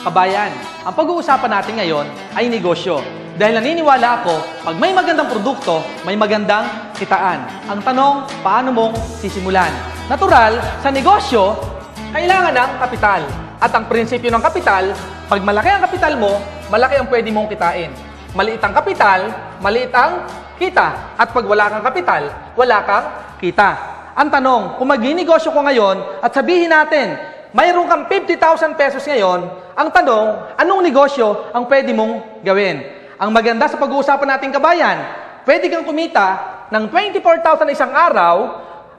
Kabayan, ang pag-uusapan natin ngayon ay negosyo. Dahil naniniwala ako, pag may magandang produkto, may magandang kitaan. Ang tanong, paano mong sisimulan? Natural, sa negosyo, kailangan ng kapital. At ang prinsipyo ng kapital, pag malaki ang kapital mo, malaki ang pwede mong kitain. Maliit ang kapital, maliit ang kita. At pag wala kang kapital, wala kang kita. Ang tanong, kung mag-negosyo ko ngayon at sabihin natin, mayroon kang 50,000 pesos ngayon, ang tanong, anong negosyo ang pwede mong gawin? Ang maganda sa pag-uusapan nating kabayan, pwede kang kumita ng 24,000 na isang araw.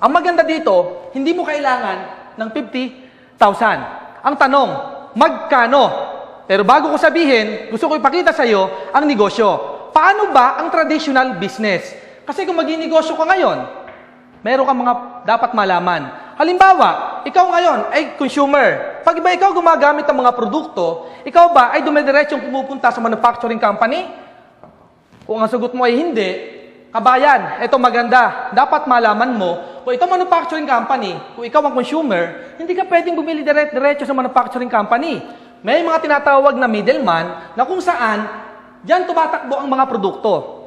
Ang maganda dito, hindi mo kailangan ng 50,000. Ang tanong, magkano? Pero bago ko sabihin, gusto ko ipakita sa iyo ang negosyo. Paano ba ang traditional business? Kasi kung mag-negosyo ka ngayon, meron kang mga dapat malaman. Halimbawa, ikaw ngayon ay consumer. Pag ba ikaw gumagamit ng mga produkto, ikaw ba ay dumidiretsong pumupunta sa manufacturing company? Kung ang sagot mo ay hindi, kabayan, ito maganda. Dapat malaman mo, kung ito manufacturing company, kung ikaw ang consumer, hindi ka pwedeng bumili diretso sa manufacturing company. May mga tinatawag na middleman na kung saan diyan tumatakbo ang mga produkto.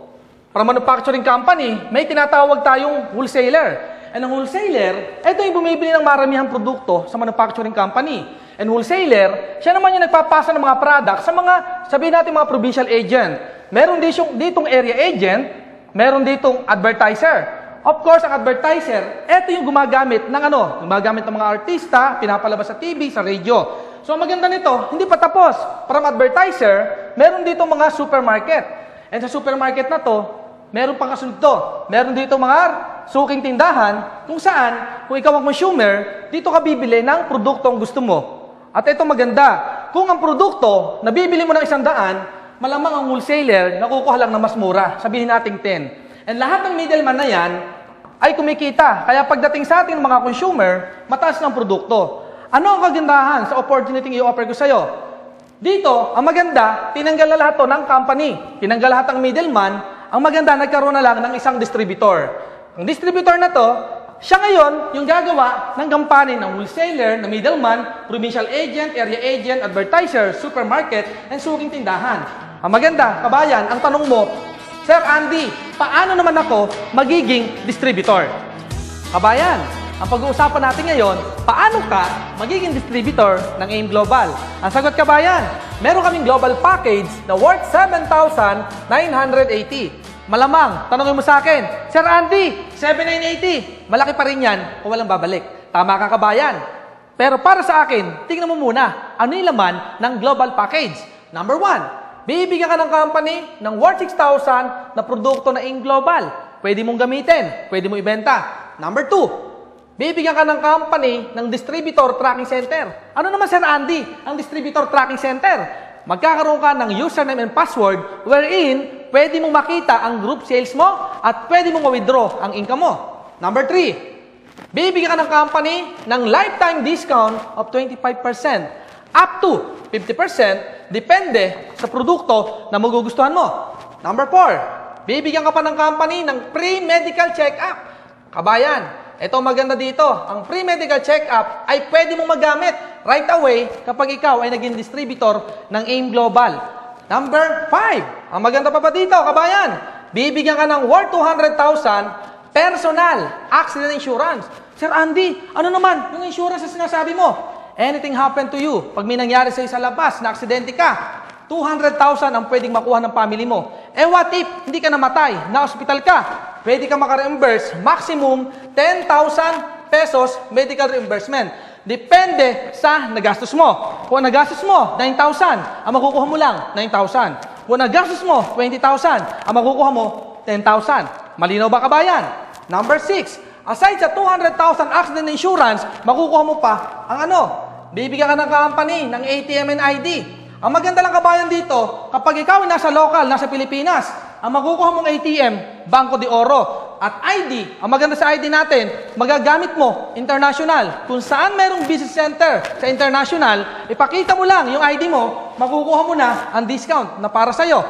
Para manufacturing company, may tinatawag tayong wholesaler. And ang wholesaler, ito yung bumibili ng maramihang produkto sa manufacturing company. And wholesaler, siya naman yung nagpapasa ng mga products sa mga, sabihin natin mga provincial agent. Meron ditong area agent, meron ditong advertiser. Of course, ang advertiser, ito yung gumagamit ng gumagamit ng mga artista, pinapalabas sa TV, sa radio. So, ang maganda nito, hindi pa tapos. From advertiser, meron ditong mga supermarket. And sa supermarket na to, meron pang kasunod to. Meron dito mga suking tindahan kung saan, kung ikaw ang consumer, dito ka bibili ng produkto ang gusto mo. At ito maganda, kung ang produkto, nabibili mo ng 100, malamang ang wholesaler, nakukuha lang na mas mura. Sabihin natin 10. And lahat ng middleman na yan, ay kumikita. Kaya pagdating sa ating mga consumer, mataas ng produkto. Ano ang kagandahan sa opportunity i-offer ko sa'yo? Dito, ang maganda, tinanggal na lahat to ng company. Tinanggal lahat ng middleman. Ang maganda, nagkaroon na lang ng isang distributor. Ang distributor na to, siya ngayon yung gagawa ng gampanin ng wholesaler, na middleman, provincial agent, area agent, advertiser, supermarket, and suking tindahan. Ang maganda, kabayan, ang tanong mo, Sir Andy, paano naman ako magiging distributor? Kabayan, ang pag-uusapan natin ngayon, paano ka magiging distributor ng AIM Global? Ang sagot, kabayan, meron kaming global package na worth 7,980. Malamang, tanongin mo sa akin, Sir Andy, 7,980. Malaki pa rin yan kung walang babalik. Tama ka, kabayan. Pero para sa akin, tingnan mo muna, ano yung laman ng global package? Number 1, bibigyan ka ng company ng worth 6,000 na produkto na AIM Global. Pwede mong gamitin, pwede mong ibenta. Number 2, bibigyan ka ng company ng distributor tracking center. Ano naman, Sir Andy, ang distributor tracking center? Magkakaroon ka ng username and password wherein pwede mong makita ang group sales mo at pwede mong ma-withdraw ang income mo. Number 3, bibigyan ka ng company ng lifetime discount of 25% up to 50% depende sa produkto na magugustuhan mo. Number 4, bibigyan ka pa ng company ng pre-medical check-up. Kabayan, ito maganda dito. Ang pre-medical check-up ay pwede mong magamit right away kapag ikaw ay naging distributor ng AIM Global. Number 5, ang maganda pa dito, kabayan, bibigyan ka ng worth 200,000 personal accident insurance. Sir Andy, ano naman yung insurance na sinasabi mo? Anything happen to you, pag may nangyari sa'yo sa labas, na aksidente ka, 200,000 ang pwedeng makuha ng family mo. Eh what if hindi ka namatay, na-hospital ka? Pwede ka maka-reimburse maximum 10,000 pesos medical reimbursement. Depende sa nagastos mo. Kung nagastos mo 9,000, ang makukuha mo lang 9,000. Kung nagastos mo 20,000, ang makukuha mo 10,000. Malinaw ba, kabayan? Number 6, aside sa 200,000 accident insurance, makukuha mo pa ang bibigyan ka ng company ng ATM and ID. Ang maganda lang, kabayan, dito, kapag ikaw ay nasa local, nasa Pilipinas, ang makukuha mong ATM, Banco de Oro. At ID, ang maganda sa ID natin, magagamit mo, international. Kung saan merong business center sa international, ipakita mo lang yung ID mo, makukuha mo na ang discount na para sa'yo.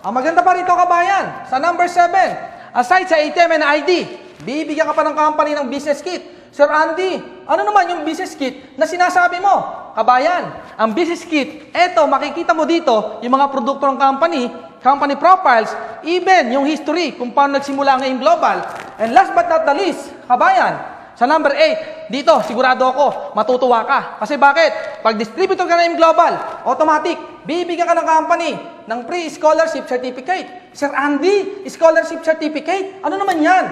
Ang maganda pa rito, kabayan, sa number 7, aside sa ATM and ID, bibigyan ka pa ng company ng business kit. Sir Andy, ano naman yung business kit na sinasabi mo? Kabayan, ang business kit, eto, makikita mo dito yung mga produkto ng company profiles, even yung history kung paano nagsimula ngayong global. And last but not the least, kabayan, sa number 8, dito, sigurado ako, matutuwa ka. Kasi bakit? Pag distributor ka na yung global, automatic, bibigyan ka ng company ng pre-scholarship certificate. Sir Andy, scholarship certificate, ano naman yan?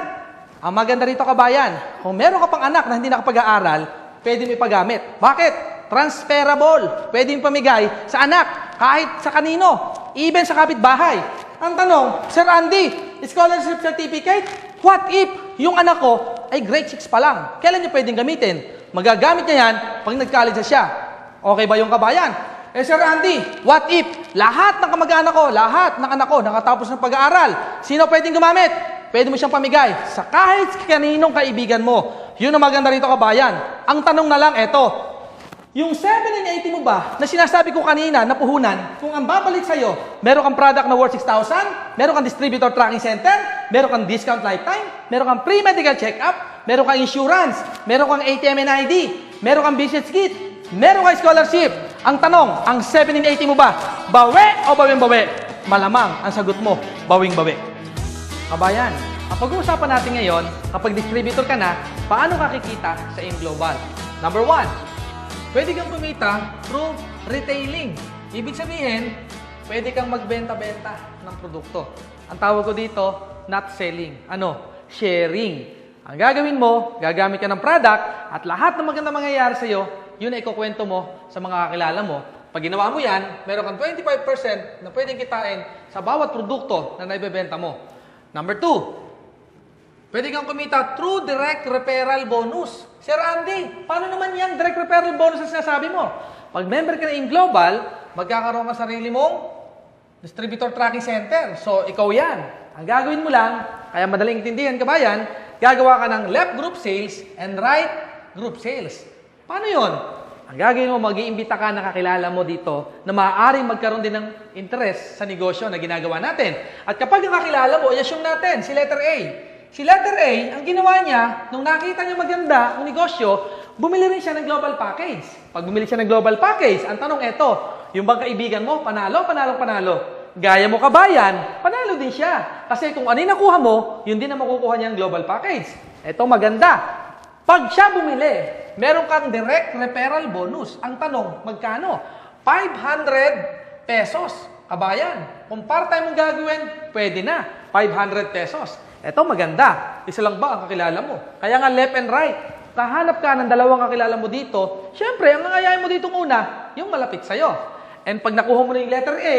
Ang maganda rito, kabayan, kung meron ka pang anak na hindi nakapag-aaral, pwede mo ipagamit. Bakit? Transferable. Pwede mo pamigay sa anak, kahit sa kanino, even sa kapitbahay. Ang tanong, Sir Andy, scholarship certificate, what if yung anak ko ay grade 6 pa lang? Kailan niya pwedeng gamitin? Magagamit niya yan pag nag-college na siya. Okay ba yung kabayan? Eh Sir Andy, what if lahat ng kamag-anak ko, lahat ng anak ko nakatapos ng pag-aaral, sino pwedeng gumamit? Pwede mo siyang pamigay sa kahit kaninong kaibigan mo. Yun ang maganda rito, kabayan. Ang tanong na lang, eto, yung 7 and 80 mo ba, na sinasabi ko kanina, na puhunan, kung ang babalik sa'yo, meron kang product na worth 6,000, meron kang distributor tracking center, meron kang discount lifetime, meron kang pre-medical check-up, meron kang insurance, meron kang ATM and ID, meron kang business kit, meron kang scholarship. Ang tanong, ang 7 and 80 mo ba, bawi o bawing-bawi? Malamang ang sagot mo, bawing-bawi. Kabayan, ang pag-uusapan natin ngayon, kapag distributor ka na, paano ka kikita sa AIM Global? Number 1, pwede kang kumita through retailing. Ibig sabihin, pwede kang magbenta-benta ng produkto. Ang tawag ko dito, not selling. Ano? Sharing. Ang gagawin mo, gagamit ka ng product at lahat ng maganda mangyayari sa'yo, yun ay ikukwento mo sa mga kakilala mo. Pag ginawa mo yan, meron kang 25% na pwedeng kitain sa bawat produkto na naibebenta mo. Number 2, pwede kang kumita through direct referral bonus. Sir Andy, paano naman yan direct referral bonus na sinasabi mo? Pag member ka na in Global, magkakaroon ka sarili mong distributor tracking center. So, ikaw yan. Ang gagawin mo lang, kaya madaling intindihan, kabayan, gagawa ka ng left group sales and right group sales. Paano yon? Ang gagawin mo, mag-iimbita ka na kakilala mo dito na maaaring magkaroon din ng interest sa negosyo na ginagawa natin. At kapag ang kakilala mo, i-assume natin, si letter A. Si letter A, ang ginawa niya, nung nakita niya maganda ang negosyo, bumili rin siya ng global package. Pag bumili siya ng global package, ang tanong eto, yung bang kaibigan mo, panalo, panalo, panalo. Gaya mo kabayan, panalo din siya. Kasi kung ano yung nakuha mo, yun din ang makukuha niya ng global package. Eto maganda. Pag siya bumili, meron kang direct referral bonus. Ang tanong, magkano? 500 pesos. Kabayan, kung part-time mong gagawin, pwede na. 500 pesos. Eto maganda. Isa lang ba ang kakilala mo? Kaya nga left and right. Kahanap ka ng dalawang kakilala mo dito. Siyempre, ang nangayayin mo dito una, yung malapit sa'yo. And pag nakuha mo na yung letter A,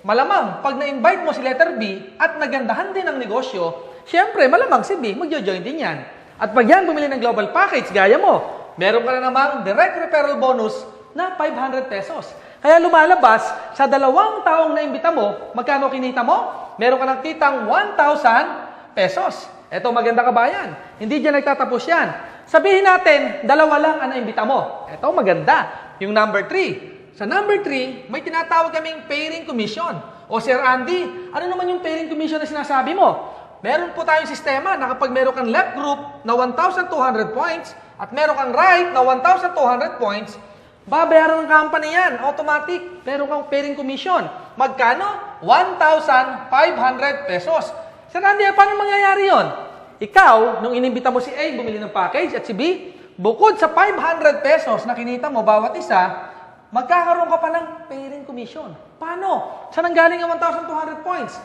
malamang, pag na-invite mo si letter B at nagandahan din ang negosyo, siyempre, malamang si B, magjo-join din yan. At pag yan bumili ng global package, gaya mo, meron ka na namang direct referral bonus na 500 pesos. Kaya lumalabas, sa dalawang taong naimbita mo, magkano kinita mo? Meron ka ng kitang 1,000 pesos. Eto, maganda kabayan. Hindi dyan nagtatapos yan. Sabihin natin, dalawa lang ang naimbita mo. Eto, maganda. Yung number 3. Sa number 3, may tinatawag kaming pairing commission. O Sir Andy, ano naman yung pairing commission na sinasabi mo? Meron po tayong sistema na kapag meron kang left group na 1,200 points at meron kang right na 1,200 points, babayaran ng company yan. Automatic. Meron kang pairing commission. Magkano? 1,500 pesos. Sir Andy, paano mangyayari yon? Ikaw, nung inimbita mo si A, bumili ng package at si B, bukod sa 500 pesos na kinita mo bawat isa, magkakaroon ka pa ng pairing commission. Paano? Saan ang galing ang 1,200 points?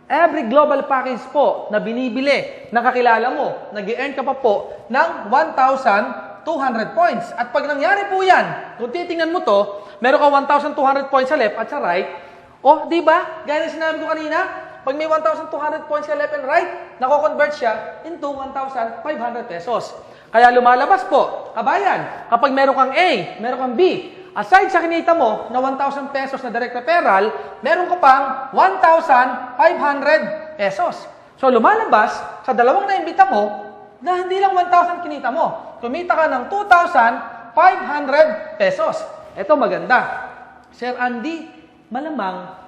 Every global package po na binibili na kakilala mo, nag-earn ka pa po ng 1,200 points. At pag nangyari po yan, kung titingnan mo to, meron ka 1,200 points sa left at sa right. O, di ba? Gaya na sinabi ko kanina, pag may 1,200 points sa left and right, nako-convert siya into 1,500 pesos. Kaya lumalabas po, kabayan, kapag meron kang A, meron kang B, aside sa kinita mo na 1,000 pesos na direct referral, meron ka pang 1,500 pesos. So lumalabas sa dalawang naimbita mo na hindi lang 1,000 kinita mo. Kumita ka ng 2,500 pesos. Ito maganda. Sir Andy, malamang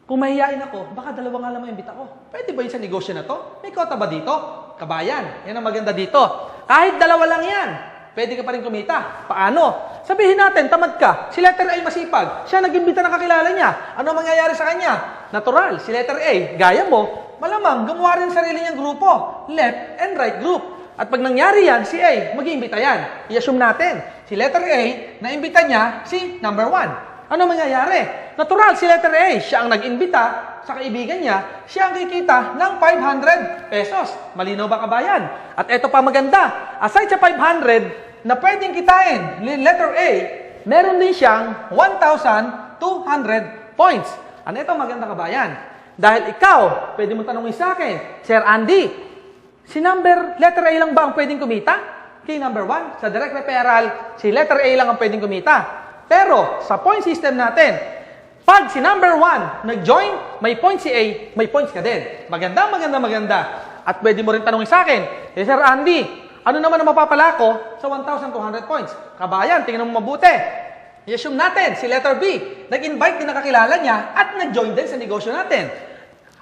kung mahihain ako, baka dalawa nga lang maimbita ko. Pwede ba yun sa negosyo na to? May kota ba dito? Kabayan, yan ang maganda dito. Kahit dalawa lang yan. pwede ka pa rin kumita. Paano? Sabihin natin, tamad ka. Si letter A masipag. Siya nag-imbita na kakilala niya. Ano mangyayari sa kanya? Natural, si letter A, gaya mo, malamang gumawa rin sarili niyang grupo. Left and right group. At pag nangyari yan, si A, mag-iimbita yan. I-assume natin, si letter A, na-imbita niya si number 1. Ano mangyayari? Natural, si letter A, siya ang nag-imbita sa kaibigan niya, siya ang kikita ng 500 pesos. Malinaw ba kabayan? At eto pa maganda, aside sa 500 na pwedeng kitain, letter A, meron din siyang 1,200 points. Ano ito maganda kabayan? Dahil ikaw, pwede mo tanongin sa akin, Sir Andy, si letter A lang ba ang pwedeng kumita? Kay number 1, sa direct referral, si letter A lang ang pwedeng kumita. Pero, sa point system natin, pag si number 1 nag-join, may point si A, may points ka din. Maganda. At pwede mo rin tanongin sa akin, Sir Andy, ano naman ang mapapala ko sa 1,200 points? Kabayan, tingnan mo mabuti. I-assume natin, si letter B, nag-invite din na kakilala niya at nag-join din sa negosyo natin.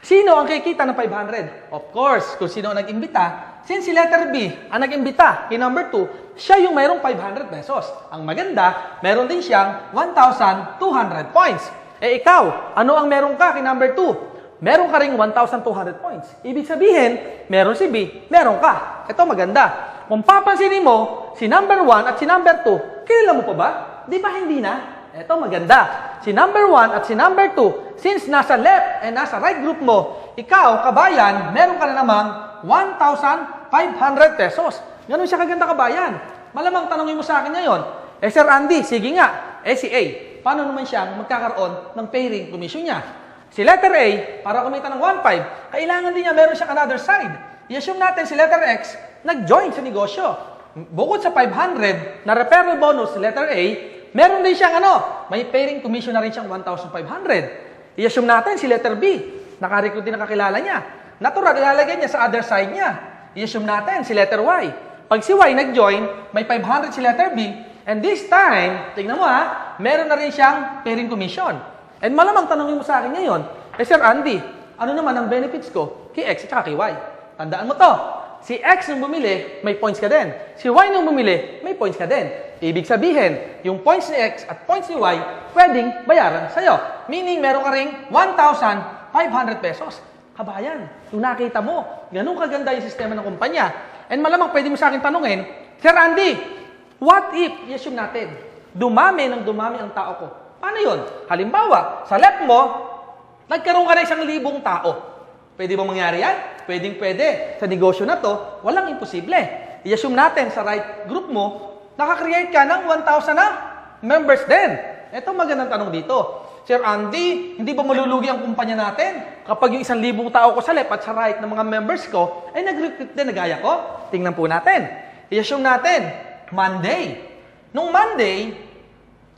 Sino ang kikita ng 500? Of course, kung sino ang nag-imbita, since si letter B ang nag-imbita kay number 2, siya yung mayroong 500 pesos. Ang maganda, meron din siyang 1,200 points. Eh ikaw, ano ang meron ka kay number 2? Meron ka ring 1,200 points. Ibig sabihin, meron si B, meron ka. Ito maganda. Kung papansinin mo, si number 1 at si number 2, kilala mo pa ba? Di ba hindi na? Ito maganda. Si number 1 at si number 2, since nasa left and nasa right group mo, ikaw, kabayan, meron ka na namang 1,500 pesos. Ganun siya kaganda kabayan. Malamang tanongin mo sa akin ngayon, Sir Andy, sige nga, si A, paano naman siya magkakaroon ng pairing commission niya? Si letter A, para kumita ng 1,500, kailangan din niya meron siyang another side. I-assume natin si letter X, nag-join sa negosyo. Bukod sa 500 na referral bonus si letter A, meron din siyang may pairing commission na rin siyang 1,500. I-assume natin si letter B, nakarecruit din na kakilala niya. Natural, ilalagay niya sa other side niya. I-assume natin si letter Y. Pag si Y nag-join, may 500 si letter B, and this time, tingnan mo meron na rin siyang pairing commission. And malamang tanongin mo sa akin ngayon, Sir Andy, ano naman ang benefits ko kay X at kay Y? Tandaan mo to, si X nung bumili, may points ka din. Si Y nung bumili, may points ka din. Ibig sabihin, yung points ni X at points ni Y, pwedeng bayaran sa'yo. Meaning, meron ka ring 1,500 pesos. Kabayan, yung nakita mo, ganun kaganda yung sistema ng kumpanya. And malamang pwede mo sa akin tanongin, Sir Andy, what if, i-assume natin, dumami ang tao ko? Paano yun? Halimbawa, sa left mo, nagkaroon ka na 1,000 tao. Pwede bang mangyari yan? Pwede. Sa negosyo na to, walang imposible. I-assume natin sa right group mo, nakakreate ka ng 1,000 na members din. Ito magandang tanong dito. Sir Andy, hindi ba malulugi ang kumpanya natin? Kapag yung 1,000 tao ko sa left at sa right ng mga members ko, ay nag-recruit din na gaya ko? Tingnan po natin. I-assume natin, Monday. Nung Monday,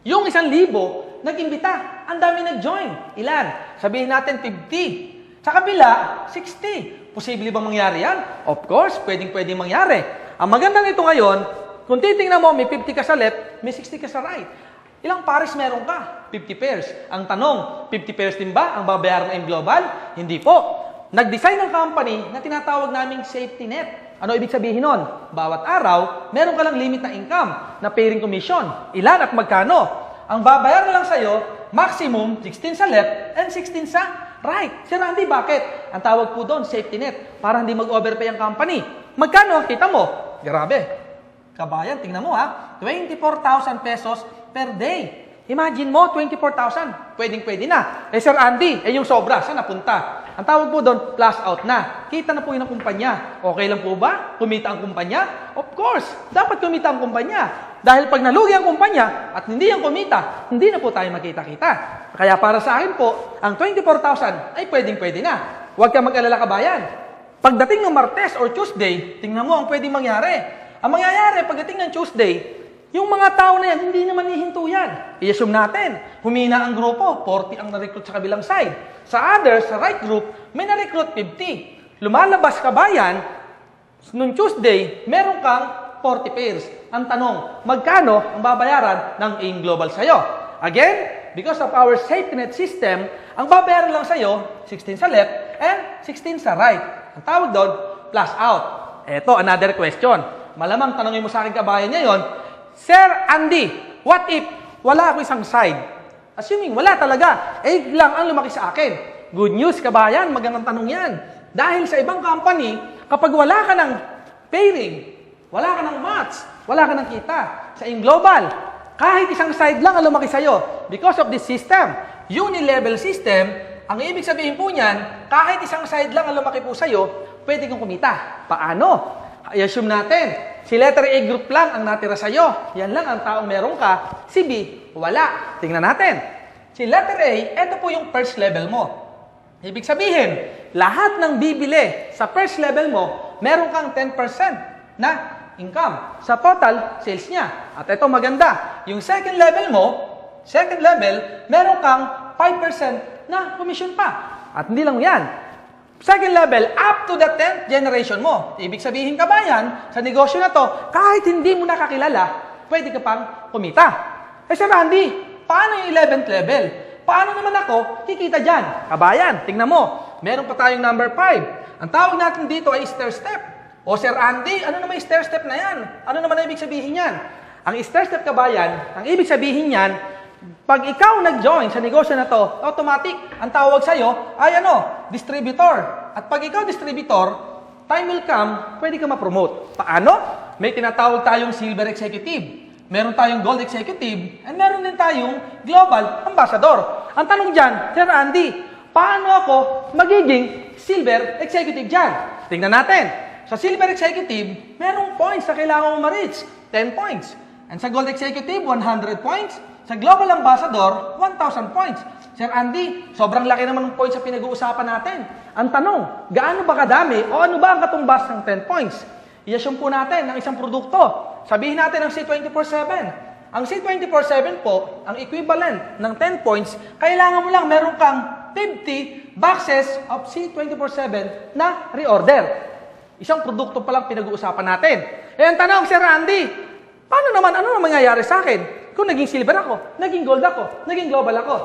yung 1,000, nag-imbita. Ang dami nag-join. Ilan? Sabihin natin 50. Sa kabila, 60. Posible bang mangyari yan? Of course, pwedeng mangyari. Ang maganda nito ngayon, kung titingnan mo, may 50 ka sa left, may 60 ka sa right. Ilang pares meron ka? 50 pairs. Ang tanong, 50 pairs din ba ang babayaran ng Global? Hindi po. Nag-design ng company na tinatawag naming safety net. Ano ibig sabihin nun? Bawat araw, meron ka lang limit na income na pairing commission. Ilan at magkano? Ang babayaran lang sa'yo, maximum 16 sa left and 16 sa right. Sir Randy, bakit? Ang tawag po doon, safety net, para hindi mag-overpay ang company. Magkano ang kita mo? Grabe. Kabayan, tingnan mo 24,000 pesos per day. Imagine mo, 24,000. Pwedeng-pwede na. Sir Andy, yung sobra, saan napunta? Ang tawag po doon, plus out na. Kita na po yun ang kumpanya. Okay lang po ba? Kumita ang kumpanya? Of course, dapat kumita ang kumpanya. Dahil pag nalugi ang kumpanya at hindi ang kumita, hindi na po tayo magkita-kita. Kaya para sa akin po, ang 24,000 ay pwedeng-pwede na. Huwag kang mag-alala kabayan. Pagdating ng Martes or Tuesday, tingnan mo ang pwedeng mangyari. Ang mangyayari pagdating ng Tuesday, yung mga tao na yan, hindi naman hihinto yan. I-assume natin, humina ang grupo, 40 ang na-recruit sa kabilang side. Sa others, sa right group, may na-recruit 50. Lumalabas kabayan, noong Tuesday, meron kang 40 pairs. Ang tanong, magkano ang babayaran ng AIM Global sa'yo? Again, because of our safety net system, ang babayaran lang sa'yo, 16 sa left and 16 sa right. Ang tawag doon, plus out. Eto, another question. Malamang tanongin mo sa akin kabayan ngayon, Sir Andy, what if wala ako isang side? Assuming wala talaga, egg lang ang lumaki sa akin. Good news kabayan, magandang tanong yan. Dahil sa ibang company, kapag wala ka ng pairing, wala ka ng match, wala ka ng kita, sa global, kahit isang side lang ang lumaki sa'yo. Because of this system, uni-level system, ang ibig sabihin po niyan, kahit isang side lang ang lumaki po sa'yo, pwede kang kumita. Paano? I-assume natin, si letter A group lang ang natira sa'yo. Yan lang ang taong meron ka. Si B, wala. Tingnan natin. Si letter A, ito po yung first level mo. Ibig sabihin, lahat ng bibili sa first level mo, meron kang 10% na income sa total sales niya. At ito maganda. Yung second level mo, meron kang 5% na commission pa. At hindi lang yan. Second level, up to the 10th generation mo. Ibig sabihin kabayan, sa negosyo na to, kahit hindi mo nakakilala, pwede ka pang kumita. Sir Randy, paano yung 11th level? Paano naman ako kikita dyan? Kabayan, tingnan mo, meron pa tayong number 5. Ang tawag natin dito ay stair step. O Sir Andy, ano naman yung stair step na yan? Ano naman ang ibig sabihin yan? Ang stair step kabayan, ang ibig sabihin yan, pag ikaw nag-join sa negosyo na to, automatic, ang tawag sa'yo ay distributor. At pag ikaw distributor, time will come, pwede ka ma-promote. Paano? May tinatawag tayong silver executive, meron tayong gold executive, and meron din tayong global ambassador. Ang tanong dyan, Sir Andy, paano ako magiging silver executive dyan? Tingnan natin. Sa silver executive, merong points na kailangan mo ma-reach, 10 points. And sa gold executive, 100 points. Sa Global Ambassador, 1,000 points. Sir Andy, sobrang laki naman ng points sa pinag-uusapan natin. Ang tanong, gaano ba kadami o ano ba ang katumbas ng 10 points? I-assume po natin ng isang produkto. Sabihin natin ang C24/7. Ang C24/7 po, ang equivalent ng 10 points, kailangan mo lang meron kang 50 boxes of C24/7 na reorder. Isang produkto pa lang pinag-uusapan natin. Eh, ang tanong, Sir Andy, paano naman, ano naman mangyayari sa akin? Kung naging silver ako, naging gold ako, naging global ako.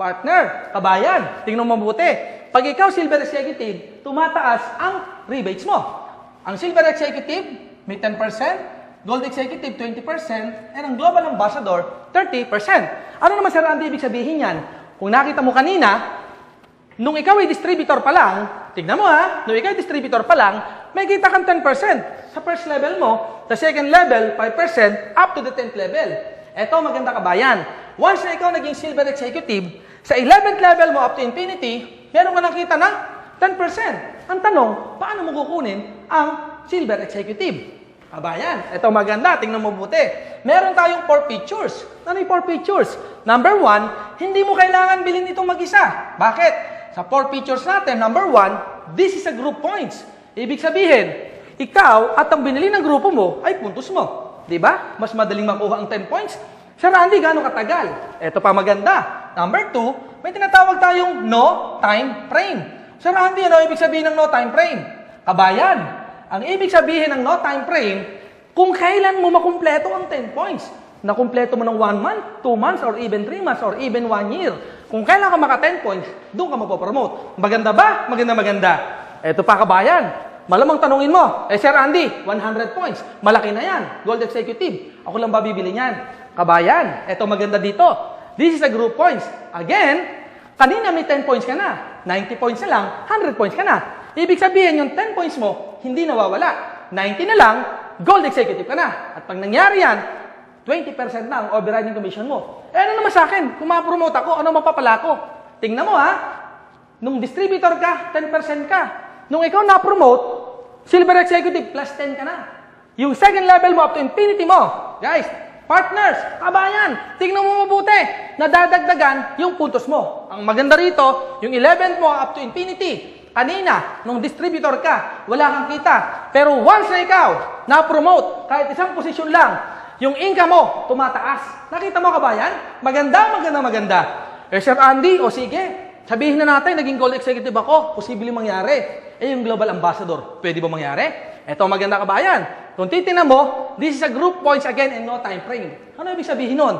Partner, kabayan, tingnan mo mabuti. Pag ikaw silver executive, tumataas ang rebates mo. Ang silver executive, may 10%, gold executive, 20%, and ang global ambassador, 30%. Ano naman Sir Andy ibig sabihin yan? Kung nakita mo kanina, nung ikaw ay distributor pa lang, tignan mo nung ikaw ay distributor pa lang, may kita kang 10% sa first level mo, sa second level, 5%, up to the 10th level. Eto, maganda kabayan. Once na ikaw naging silver executive, sa 11th level mo up to infinity, meron ka nakita ng 10%. Ang tanong, paano mo kukunin ang silver executive? Kabayan, eto maganda, tingnan mo buti. Meron tayong 4 features. Ano yung 4 features? Number 1, hindi mo kailangan bilhin itong mag-isa. Bakit? Sa 4 features natin, number 1, this is a group points. Ibig sabihin, ikaw at ang binili ng grupo mo ay puntos mo. Diba? Mas madaling makuha ang 10 points. Sir Randy, gaano katagal? Ito pa maganda. Number 2, may tinatawag tayong no time frame. Sir Randy, ano ibig sabihin ng no time frame? Kabayan, ang ibig sabihin ng no time frame, kung kailan mo makumpleto ang 10 points. Nakumpleto mo ng 1 month, 2 months, or even 3 months, or even 1 year. Kung kailan ka maka 10 points, doon ka mapopromote. Maganda ba? Maganda. Ito pa kabayan. Malamang tanungin mo, Sir Andy, 100 points. Malaki na yan. Gold executive. Ako lang ba bibili niyan? Kabayan, eto maganda dito. This is a group points. Again, kanina may 10 points ka na. 90 points na lang, 100 points ka na. Ibig sabihin, yung 10 points mo, hindi nawawala. 90 na lang, gold executive ka na. At pag nangyari yan, 20% na ang overriding commission mo. Ano naman sa akin? Kung ma-promote ako, ano mapapala ko? Tingnan mo nung distributor ka, 10% ka. Nung ikaw na-promote, silver executive, plus 10 ka na. Yung second level mo up to infinity mo. Guys, partners, kabayan, tingnan mo mabuti. Nadadagdagan yung puntos mo. Ang maganda rito, yung 11th mo up to infinity. Kanina, nung distributor ka, wala kang kita. Pero once na ikaw, na-promote, kahit isang posisyon lang, yung income mo, tumataas. Nakita mo kabayan? Maganda. Sir Andy, o sige, sabihin na natin, naging gold executive ako, posibleng mangyari. Yung global ambassador, pwede ba mangyari? Ito maganda kabayan. Kung titingnan mo, this is a group points again and no time frame. Ano ibig sabihin nun?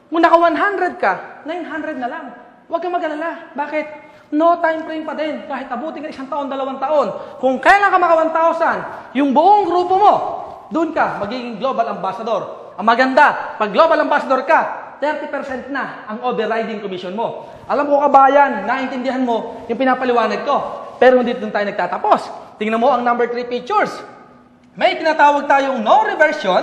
Kung naka 100 ka, 900 na lang. Huwag kang mag-alala. Bakit? No time frame pa din. Kahit abutin ka 1 taon, 2 taon. Kung kailan ka maka 1,000, yung buong grupo mo, doon ka magiging global ambassador. Ang maganda, pag global ambassador ka, 30% na ang overriding commission mo. Alam ko kabayan, naintindihan mo yung pinapaliwanag ko. Pero hindi doon tayo nagtatapos. Tingnan mo ang number 3 features. May tinatawag tayong no reversion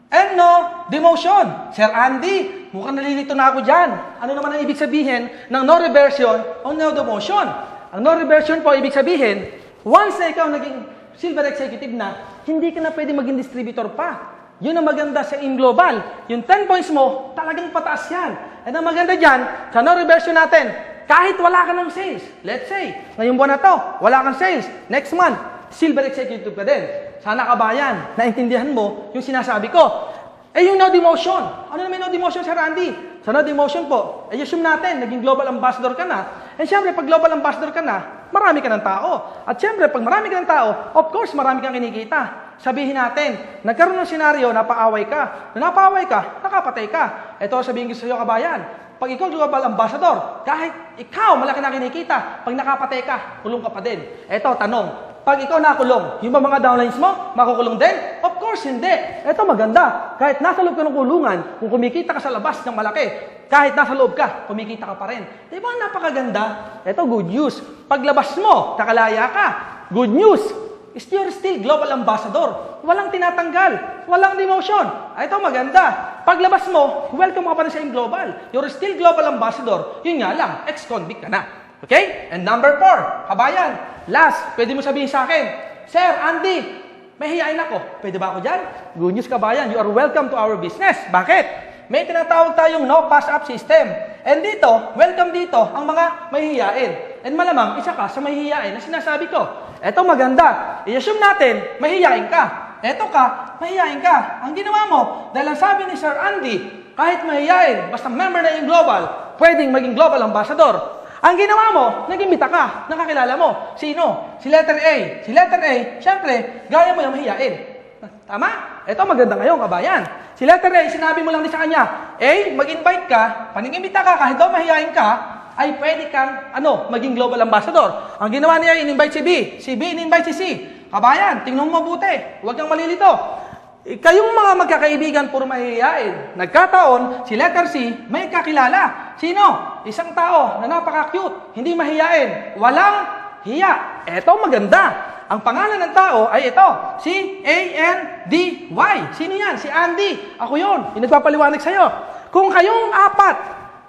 and no demotion. Sir Andy, mukhang nalilito na ako dyan. Ano naman ang ibig sabihin ng no reversion o no demotion? Ang no reversion po, ibig sabihin, once na ikaw naging silver executive na, hindi ka na pwede maging distributor pa. Yun ang maganda sa InGlobal. Yung 10 points mo, talagang pataas yan. At ang maganda dyan, sa no reversion natin, kahit wala ka ng sales, let's say, ngayong buwan na to, wala kang sales, next month, silver executive ka din. Sana kabayan, naintindihan mo yung sinasabi ko. Eh yung no demotion. Ano naman yung no demotion, Sir Andy? Sa no demotion po, assume natin, naging global ambassador ka na. Eh syempre, pag global ambassador ka na, marami ka ng tao. At syempre, pag marami ka ng tao, of course, marami kang kinikita. Sabihin natin, nagkaroon ng senaryo, napaaway ka. Nung napaaway ka, nakapatay ka. Ito sabihin ko sa iyo, kabayan. Pag ikaw global ambassador, kahit ikaw malaki na kinikita, pag nakapatay ka, kulong ka pa din. Ito, tanong. Pag ikaw nakulong, yung mga downlines mo, makukulong din? Of course, hindi. Ito maganda. Kahit nasa loob ka ng kulungan, kung kumikita ka sa labas ng malaki, kahit nasa loob ka, kumikita ka pa rin. Diba napakaganda? Ito, good news. Paglabas mo, nakalaya ka. Good news. You're still global ambassador. Walang tinatanggal. Walang demotion. Ito maganda. Paglabas mo, welcome ka pa rin sa global. You're still global ambassador. Yun nga lang, ex-convict ka na. Okay? And number 4, kabayan. Last, pwede mo sabihin sa akin, Sir Andy, may hiyain ako. Pwede ba ako dyan? Good news, kabayan. You are welcome to our business. Bakit? May tinatawag tayong no pass-up system. And dito, welcome dito ang mga mahihiyain. And malamang, isa ka sa mahihiyain na sinasabi ko. Eto maganda. I-assume natin, mahihiyain ka. Eto ka, mahihiyain ka. Ang ginawa mo, dahil ang sabi ni Sir Andy, kahit mahihiyain, basta member na yung global, pwedeng maging global ambassador. Ang ginawa mo, nag-imbita ka, nakakilala mo. Sino? Si letter A. Si letter A, syempre, gaya mo yung mahihiyain. Tama? Ito maganda ngayon, kabayan. Si letter A, sinabi mo lang din sa kanya, A, mag-invite ka, panig-imbita ka, kahit daw mahihiyain ka, ay pwede kang, maging global ambassador. Ang ginawa niya, in-invite si B, in-invite si C. Kabayan, tingnan mo mabuti, huwag kang malilito. Kayong mga magkakaibigan, puro mahihiyain. Nagkataon, si letter C, may kakilala. Sino? Isang tao na napaka-cute, hindi mahihiyain, walang hiya. Eto maganda. Ang pangalan ng tao ay ito, si A-N-D-Y. Sino yan? Si Andy. Ako yun. Yung nagpapaliwanag sa'yo. Kung kayong apat,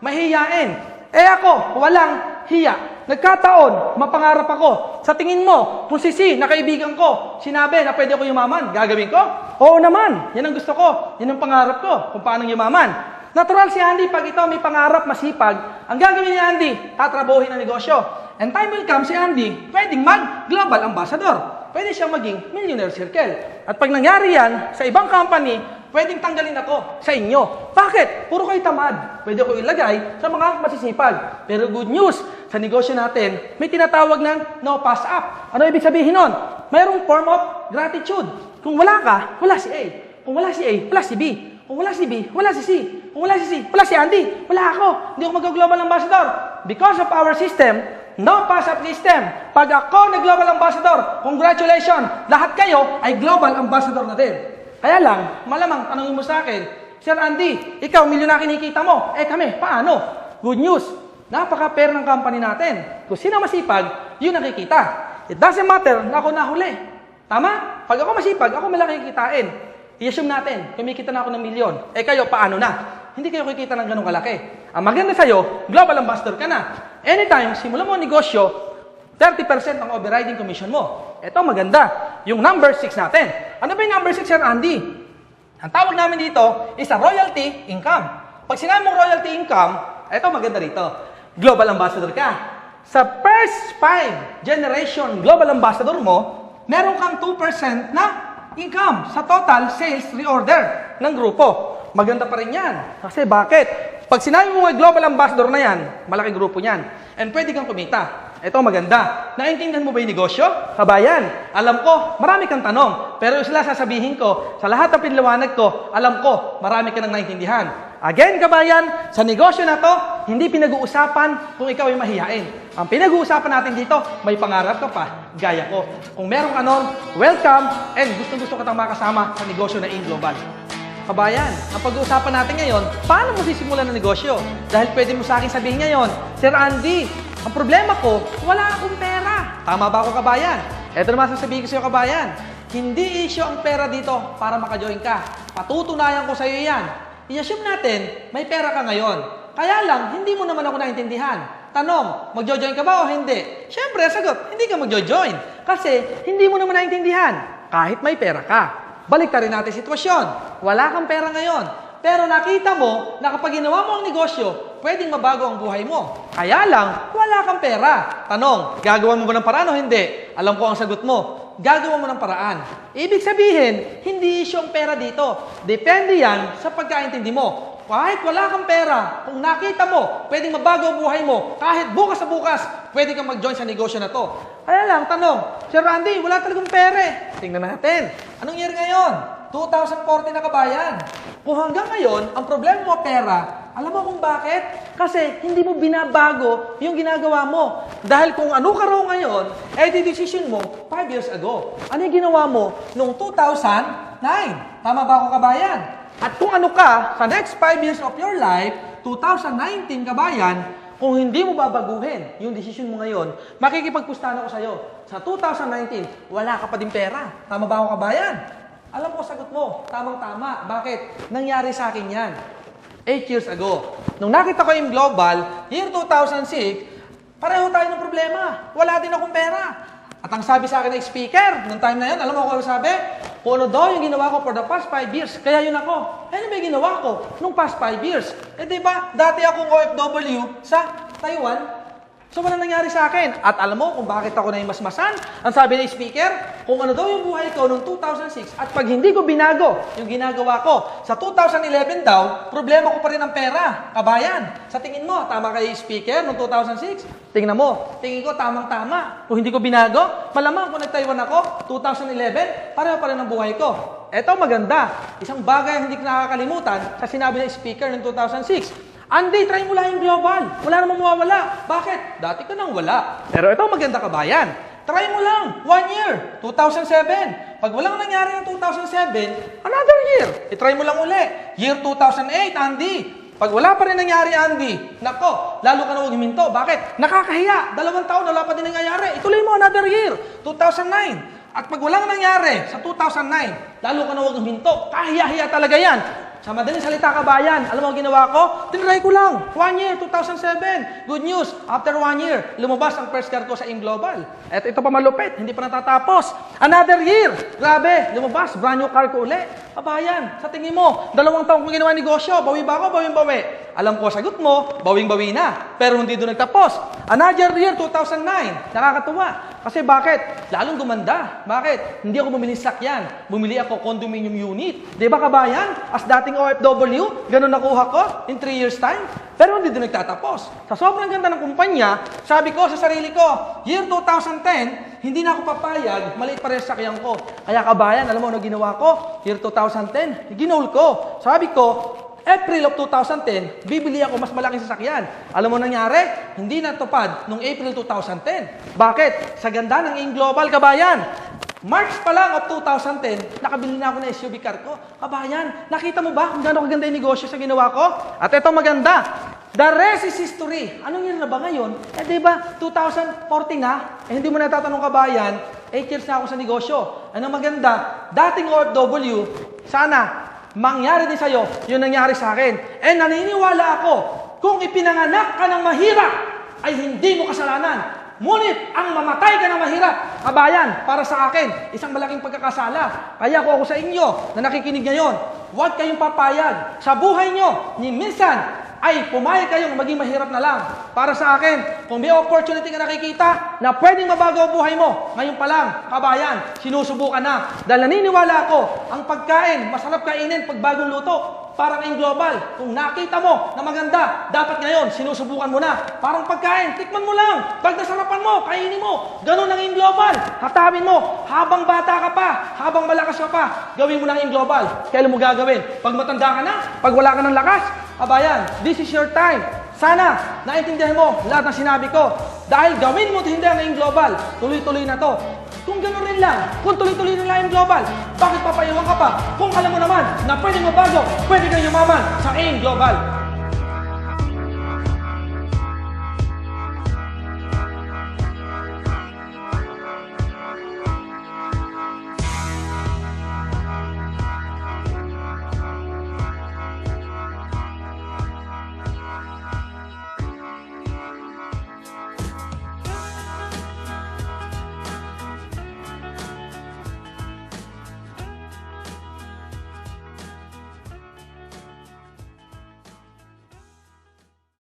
mahihiyain, ako, walang hiya. Nagkataon, mapangarap ako. Sa tingin mo, kung si C, na kaibigan ko, sinabi na pwede ako yumaman, gagawin ko? Oo naman. Yan ang gusto ko. Yan ang pangarap ko, kung paano yumaman. Natural si Andy, pag ito may pangarap, masipag, ang gagawin ni Andy, tatrabuhin ang negosyo. And time will come si Andy, pwedeng mag-global ambassador. Pwede siyang maging millionaire circle. At pag nangyari yan, sa ibang company, pwedeng tanggalin ako sa inyo. Bakit? Puro kayo tamad. Pwede ko ilagay sa mga masisipag. Pero good news, sa negosyo natin, may tinatawag ng no pass up. Ano ibig sabihin nun? Mayroong form of gratitude. Kung wala ka, wala si A. Kung wala si A, wala si B. Kung wala si B, wala si C. Kung wala si C, wala si Andy. Wala ako. Hindi ako mag-global ambassador. Because of our system, no pass-up system. Pag ako nag-global ambassador, congratulations, lahat kayo ay global ambassador na din. Kaya lang, malamang tanongin mo sa akin, Sir Andy, ikaw, milyon na kinikita mo. Kami, paano? Good news, napaka-fair ng company natin. Kung sino masipag, yun nakikita. It doesn't matter na ako nahuli. Tama? Pag ako masipag, ako malaki kikitain. I-assume natin, kumikita na ako ng milyon. Kayo, paano na? Hindi kayo kikita ng ganong kalaki. Ang maganda sa'yo, global ambassador ka na. Anytime, simulan mo ang negosyo, 30% ang overriding commission mo. Ito, maganda. Yung number 6 natin. Ano ba yung number 6, Sir Andy? Ang tawag namin dito is a royalty income. Pag sinabi mong royalty income, ito, maganda rito. Global ambassador ka. Sa first 5 generation global ambassador mo, meron kang 2% na income sa total sales reorder ng grupo. Maganda pa rin yan. Kasi bakit? Pag sinabi mo may global ambassador na yan, malaking grupo yan. And pwede kang kumita. Ito maganda. Naintindihan mo ba yung negosyo? Kabayan, alam ko, marami kang tanong. Pero sila sasabihin ko, sa lahat ng pinliwanag ko, alam ko, marami ka nang naintindihan. Again, kabayan, sa negosyo na to, hindi pinag-uusapan kung ikaw ay mahihain. Ang pinag-uusapan natin dito, may pangarap ka pa, gaya ko. Kung meron ka nun, welcome, and gusto ka tayong makasama sa negosyo na InGlobal. Kabayan, ang pag-uusapan natin ngayon, paano mo sisimulan ng negosyo? Dahil pwede mo sa akin sabihin ngayon, Sir Andy, ang problema ko, wala akong pera. Tama ba ako, kabayan? Ito naman sasabihin ko sa iyo, kabayan. Hindi issue ang pera dito para maka-join ka. Patutunayan ko sa iyo yan. I-assume natin, may pera ka ngayon. Kaya lang, hindi mo naman ako naintindihan. Tanong, magjo-join ka ba o hindi? Siyempre, sagot, hindi ka magjo-join. Kasi, hindi mo naman naintindihan. Kahit may pera ka. Balik rin natin sitwasyon. Wala kang pera ngayon. Pero nakita mo na kapag ginawa mo ang negosyo, pwedeng mabago ang buhay mo. Kaya lang, wala kang pera. Tanong, gagawa mo ba ng paraan o hindi? Alam ko ang sagot mo. Gagawa mo ng paraan. Ibig sabihin, hindi issue ang pera dito. Depende yan sa pagkaintindi mo. Kahit wala kang pera, kung nakita mo, pwedeng mabago ang buhay mo. Kahit bukas sa bukas, pwede kang mag-join sa negosyo na to. Kaya lang, tanong, Sir Randy, wala talagang pera eh. Tingnan natin. Anong year ngayon? 2014 na, kabayan. Kung hanggang ngayon, ang problema mo pera, alam mo kung bakit? Kasi hindi mo binabago yung ginagawa mo. Dahil kung ano ka raw ngayon, eh di decision mo 5 years ago. Ano yung ginawa mo noong 2009? Tama ba ako, kabayan? At kung ano ka sa next 5 years of your life, 2019, kabayan, kung hindi mo babaguhin yung decision mo ngayon, makikipagpustahan ako sa'yo. Sa 2019, wala ka pa din pera. Tama ba ako, kabayan? Alam ko sagot mo, tamang-tama. Bakit? Nangyari sa akin yan. 8 years ago. Nung nakita ko yung Global, year 2006, pareho tayo ng problema. Wala din akong pera. At ang sabi sa akin ng speaker, nung time na yun, alam mo kung ano sabi? Kung ano daw yung ginawa ko for the past 5 years, kaya yun ako. Ano ba yung ginawa ko nung past 5 years? Eh diba, dati akong OFW sa Taiwan. So, wala nangyari sa akin. At alam mo kung bakit ako naimasmasan? Ang sabi ng speaker, kung ano daw yung buhay ko noong 2006 at pag hindi ko binago yung ginagawa ko, sa 2011 daw, problema ko pa rin ang pera. Kabayan, sa tingin mo, tama kayo speaker noong 2006? Tingnan mo, tingin ko tamang-tama. Kung hindi ko binago, malamang kung nag-Taiwan ako, 2011, pareho pa rin ang buhay ko. Eto maganda. Isang bagay ang hindi ko nakakalimutan sa sinabi ng speaker noong 2006. Andy, try mo lang yung Global. Wala namang mawawala. Bakit? Dati ka nang wala. Pero ito maganda, kabayan. Try mo lang. 1 year. 2007. Pag walang nangyari ng 2007, another year. I-try mo lang uli. Year 2008, Andy. Pag wala pa rin nangyari, Andy, nako, lalo ka na huwag huminto. Bakit? Nakakahiya. 2 taon, wala pa din nangyari. Ituloy mo another year. 2009. At pag walang nangyari sa 2009, lalo ka na huwag huminto. Kahiya-hiya talaga yan. Sa madaling salita, kabayan, alam mo ang ginawa ko? Tinry ko lang. 1 year, 2007. Good news, after 1 year, lumabas ang first car ko sa InGlobal. At ito pa malupit, hindi pa natatapos. Another year, grabe, lumabas, brand new car ko uli. Kabayan, sa tingin mo, 2 taong kong ginawa negosyo, bawi ba ako, bawing-bawi? Alam ko, sagot mo, bawing-bawi na. Pero hindi doon nagtapos. Another year, 2009. Nakakatuwa. Kasi bakit? Lalong gumanda. Bakit? Hindi ako bumili sakyan. Bumili ako condominium unit. Di ba, kabayan? As dating OFW, ganun nakuha ko in 3 years time. Pero hindi doon nagtatapos. Sa sobrang ganda ng kumpanya, sabi ko sa sarili ko, year 2010, hindi na ako papayag, maliit pa rin sa sakyan ko. Kaya kabayan, alam mo ano ginawa ko? Year 2010, ginol ko. Sabi ko, April of 2010, bibili ako mas malaking sasakyan. Alam mo nangyari? Hindi natupad noong April 2010. Bakit? Sa ganda ng InGlobal, kabayan. March pa lang of 2010, nakabili na ako ng SUV car ko. Kabayan, nakita mo ba kung gaano kaganda yung negosyo sa ginawa ko? At ito maganda. The rest is history. Anong year na ba ngayon? Eh diba, 2014 na? Eh hindi mo natatanong, kabayan, 8 years na ako sa negosyo. Anong maganda? Dating OFW, sana mangyari din sa'yo yung nangyari sa akin. Eh naniniwala ako, kung ipinanganak ka ng mahirap, ay hindi mo kasalanan. Ngunit, ang mamatay ka ng mahirap, kabayan, para sa akin, isang malaking pagkakasala. Kaya ako sa inyo na nakikinig ngayon, huwag kayong papayag sa buhay nyo, ni minsan, ay pumayag kayong maging mahirap na lang. Para sa akin, kung may opportunity ka nakikita na pwedeng mabago ang buhay mo, ngayon pa lang, kabayan, sinusubukan na. Dahil naniniwala ako, ang pagkain, masarap kainin pag bagong luto. Parang InGlobal, kung nakita mo na maganda, dapat ngayon, sinusubukan mo na. Parang pagkain, tikman mo lang. Pag nasarapan mo, kainin mo. Ganun ang InGlobal. Hatawin mo, habang bata ka pa, habang malakas ka pa, gawin mo ng InGlobal. Kailan mo gagawin? Pag matanda ka na, pag wala ka ng lakas, Kabayan, this is your time. Sana, naintindihan mo lahat ng sinabi ko. Dahil gawin mo hindi ang AIM Global, tuloy-tuloy na to. Kung gano'n rin lang, kung tuloy-tuloy rin lang AIM Global, bakit papayuhan ka pa? Kung alam mo naman na pwede mabago, pwede kang yumaman sa AIM Global.